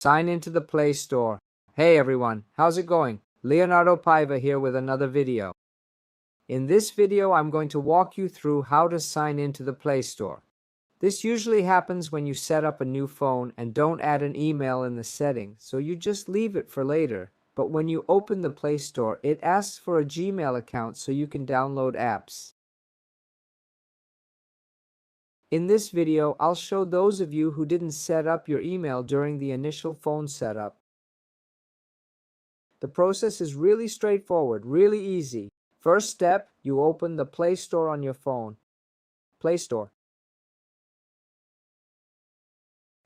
Sign into the Play Store. Hey everyone, how's it going? Leonardo Paiva here with another video. In this video, I'm going to walk you through how to sign into the Play Store. This usually happens when you set up a new phone and don't add an email in the settings, so you just leave it for later. But when you open the Play Store, it asks for a Gmail account so you can download apps. In this video, I'll show those of you who didn't set up your email during the initial phone setup. The process is really straightforward, really easy. First step, you open the Play Store on your phone. Play Store.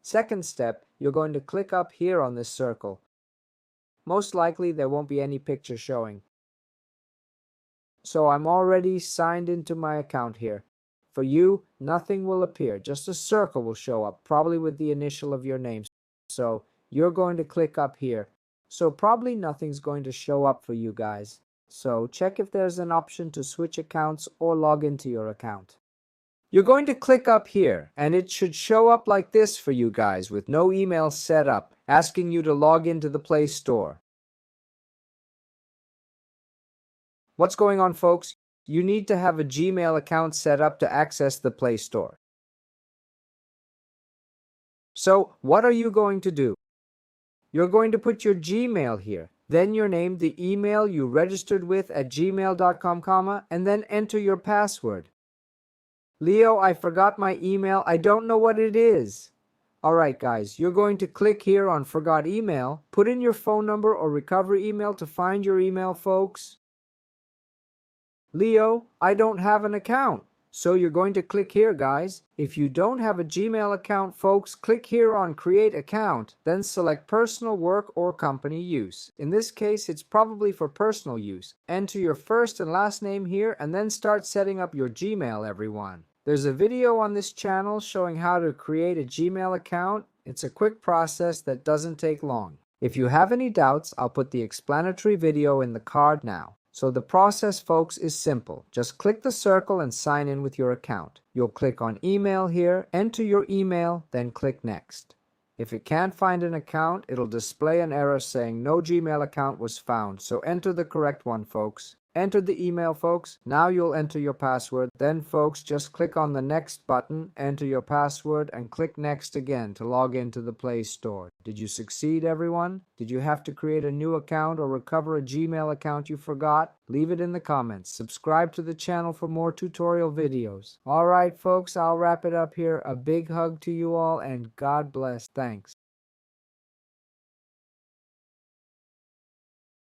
Second step, you're going to click up here on this circle. Most likely there won't be any picture showing. So I'm already signed into my account here. For you, nothing will appear, just a circle will show up, probably with the initial of your name. So you're going to click up here. So probably nothing's going to show up for you guys. So check if there's an option to switch accounts or log into your account. You're going to click up here, and it should show up like this for you guys with no email set up, asking you to log into the Play Store. What's going on, folks? You need to have a Gmail account set up to access the Play Store. So, what are you going to do? You're going to put your Gmail here, then your name, the email you registered with at gmail.com, and then enter your password. Leo, I forgot my email. I don't know what it is. Alright guys, you're going to click here on Forgot Email. Put in your phone number or recovery email to find your email, folks. Leo, I don't have an account. So you're going to click here, guys. If you don't have a Gmail account, folks, click here on Create Account, then select Personal, Work, or Company Use. In this case, it's probably for personal use. Enter your first and last name here, and then start setting up your Gmail, everyone. There's a video on this channel showing how to create a Gmail account. It's a quick process that doesn't take long. If you have any doubts, I'll put the explanatory video in the card now. So the process, folks, is simple. Just click the circle and sign in with your account. You'll click on Email here, enter your email, then click Next. If it can't find an account, it'll display an error saying no Gmail account was found, so enter the correct one, folks. Enter the email, folks. Now you'll enter your password. Then, folks, just click on the Next button, enter your password, and click Next again to log into the Play Store. Did you succeed, everyone? Did you have to create a new account or recover a Gmail account you forgot? Leave it in the comments. Subscribe to the channel for more tutorial videos. Alright, folks, I'll wrap it up here. A big hug to you all, and God bless. Thanks.